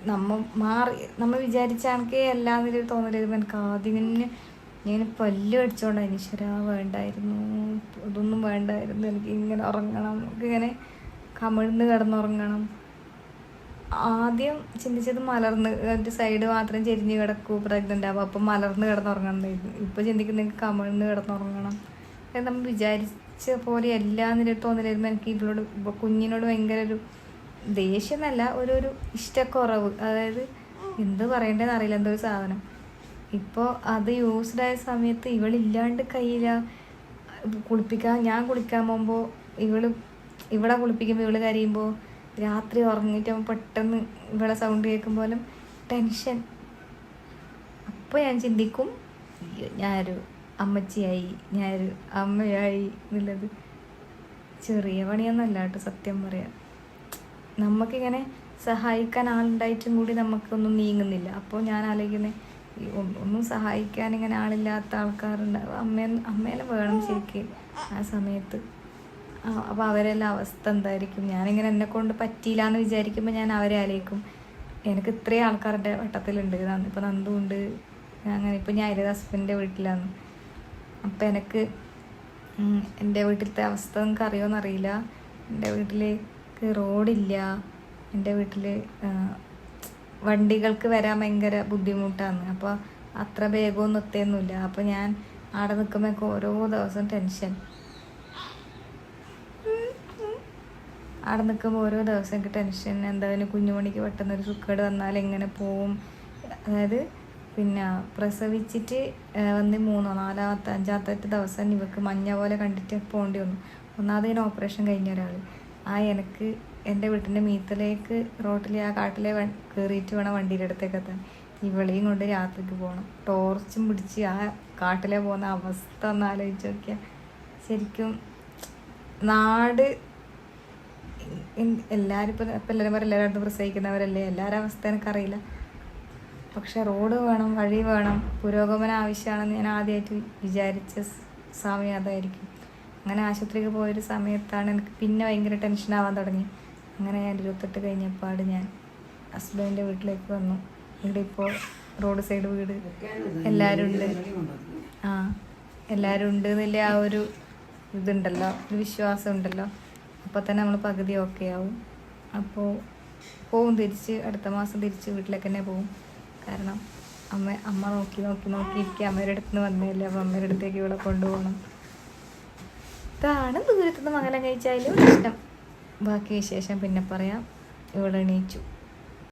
നമ്മൾ വിചാരിച്ച കണക്കേ അല്ലാന്നൊരു തോന്നലായിരുന്നു എനിക്ക് ആദ്യം. ഇങ്ങനെ ഞാൻ പല്ല് അടിച്ചോണ്ടായി, ഈശ്വര വേണ്ടായിരുന്നു, ഇതൊന്നും വേണ്ടായിരുന്നു, എനിക്ക് ഇങ്ങനെ ഉറങ്ങണം, നമുക്കിങ്ങനെ കമിഴ്ന്ന് കിടന്നുറങ്ങണം. ആദ്യം ചിന്തിച്ചത് മലർന്ന് ഒരു സൈഡ് മാത്രം ചെരിഞ്ഞ് കിടക്കൂ പ്രഗ്നൻ്റ് ആവുമ്പോൾ, അപ്പം മലർന്ന് കിടന്നുറങ്ങണമെന്നായിരുന്നു. ഇപ്പോൾ ചിന്തിക്കുന്നത് കമിഴ്ന്ന് കിടന്നുറങ്ങണം. അത് നമ്മൾ വിചാരിച്ച പോലെ എല്ലാ എന്നൊരു തോന്നലായിരുന്നു എനിക്ക്. ഇവളോട് കുഞ്ഞിനോട് ഭയങ്കര ഒരു ദേഷ്യം എന്നല്ല, ഒരു ഇഷ്ടക്കുറവ്. അതായത് എന്ത് പറയേണ്ടതെന്ന് അറിയില്ല, എന്തോ ഒരു സാധനം. ഇപ്പോൾ അത് യൂസ്ഡ് ആയ സമയത്ത് ഇവളില്ലാണ്ട് കയ്യില്ല. ഞാൻ കുളിക്കാൻ പോകുമ്പോൾ ഇവളെ കുളിപ്പിക്കുമ്പോൾ ഇവള് കരയുമ്പോൾ, രാത്രി ഉറങ്ങിയിട്ട് പെട്ടെന്ന് ഇവളെ സൗണ്ട് കേൾക്കുമ്പോഴും ടെൻഷൻ. അപ്പോൾ ഞാൻ ചിന്തിക്കും ഞാനൊരു അമ്മച്ചിയായി, ഞാനൊരു അമ്മയായി എന്നുള്ളത്. ചെറിയ പണിയൊന്നുമല്ല കേട്ടോ, സത്യം പറയാം. നമുക്കിങ്ങനെ സഹായിക്കാൻ ആളുണ്ടായിട്ടും കൂടി നമുക്കൊന്നും നീങ്ങുന്നില്ല. അപ്പോൾ ഞാൻ ആലോചിക്കുന്നത് ഒന്നും സഹായിക്കാൻ ഇങ്ങനെ ആളില്ലാത്ത ആൾക്കാരുണ്ടാവും. അമ്മേനെ വേണം ശരിക്കും ആ സമയത്ത്. അപ്പോൾ അവരെല്ലാം അവസ്ഥ എന്തായിരിക്കും? ഞാനിങ്ങനെ എന്നെക്കൊണ്ട് പറ്റിയില്ല എന്ന് വിചാരിക്കുമ്പോൾ ഞാൻ അവരെ ആലോചിക്കും, എനിക്ക് ഇത്രയും ആൾക്കാരുടെ വട്ടത്തിലുണ്ട്. ഇപ്പോൾ നന്ദുണ്ട്, അങ്ങനെ. ഇപ്പോൾ ഞാൻ എൻ്റെ ഹസ്ബൻഡിൻ്റെ വീട്ടിലാണ്. അപ്പോൾ എനിക്ക് എൻ്റെ വീട്ടിലത്തെ അവസ്ഥ നിങ്ങൾക്ക് അറിയുമോയെന്നറിയില്ല. എൻ്റെ വീട്ടിലേക്ക് റോഡില്ല. എൻ്റെ വീട്ടിൽ വണ്ടികൾക്ക് വരാൻ ഭയങ്കര ബുദ്ധിമുട്ടാണ്. അപ്പോൾ അത്ര വേഗമൊന്നും എത്തുന്നില്ല. അപ്പോൾ ഞാൻ അവിടെ നിൽക്കുമ്പോൾ ഓരോ ദിവസം ടെൻഷൻ. അവിടെ നിൽക്കുമ്പോൾ ഓരോ ദിവസം എനിക്ക് ടെൻഷൻ. എന്തായാലും കുഞ്ഞുമണിക്ക് പെട്ടെന്നൊരു സുഖേട് വന്നാൽ എങ്ങനെ പോവും? അതായത് പിന്നെ പ്രസവിച്ചിട്ട് വന്ന് 3, 4, 5 ദിവസം ഇവർക്ക് മഞ്ഞ പോലെ കണ്ടിട്ട് പോകേണ്ടി വന്നു. ഒന്നാമത് ഓപ്പറേഷൻ കഴിഞ്ഞ ഒരാൾ. എനിക്ക് എൻ്റെ വീട്ടിൻ്റെ മീത്തലേക്ക് റോട്ടിൽ ആ കാട്ടിലെ കയറിയിട്ട് വേണം വണ്ടിയുടെ അടുത്തേക്ക് എത്താൻ. ഇവളെയും കൊണ്ട് രാത്രിക്ക് പോകണം, ടോർച്ചും പിടിച്ച് ആ കാട്ടിലെ പോകുന്ന അവസ്ഥ ഒന്ന് ആലോചിച്ച് നോക്കിയാൽ ശരിക്കും നാട് എല്ലാവരും ഇപ്പം എല്ലാവരും പറയും എല്ലാവരും പ്രസവിക്കുന്നവരല്ലേ, എല്ലാവരുടെ അവസ്ഥ എനിക്കറിയില്ല. പക്ഷെ റോഡ് വേണം, വഴി വേണം, പുരോഗമനം ആവശ്യമാണെന്ന് ഞാൻ ആദ്യമായിട്ട് വിചാരിച്ച സമയം അതായിരിക്കും. അങ്ങനെ ആശുപത്രിക്ക് പോയൊരു സമയത്താണ് എനിക്ക് പിന്നെ ഭയങ്കര ടെൻഷനാവാൻ തുടങ്ങി. അങ്ങനെ ഞാൻ 28 കഴിഞ്ഞപ്പാട് ഞാൻ ഹസ്ബൻഡിൻ്റെ വീട്ടിലേക്ക് വന്നു. ഇവിടെ ഇപ്പോൾ റോഡ് സൈഡ് വീട്, എല്ലാവരും ഉണ്ട്. എല്ലാവരും ഉണ്ട് എന്നുള്ള ആ ഒരു ഇതുണ്ടല്ലോ, ഒരു വിശ്വാസം ഉണ്ടല്ലോ. അപ്പോൾ തന്നെ നമ്മൾ പകുതി ഓക്കെ ആവും. അപ്പോൾ പോവും തിരിച്ച്, അടുത്ത മാസം തിരിച്ച് വീട്ടിലേക്ക് തന്നെ പോവും. കാരണം അമ്മ നോക്കിയിരിക്കുക. അമ്മയുടെ അടുത്ത് നിന്ന് വന്നതല്ലേ, അപ്പോൾ അമ്മയുടെ അടുത്തേക്ക് ഇവിടെ കൊണ്ടുപോകണം. ഇതാണ് ദൂരത്തുനിന്ന് മംഗലം കഴിച്ചാലും ഇഷ്ടം. ബാക്കി വിശേഷം പിന്നെ പറയാം. ഇവിടെ എണീച്ചു.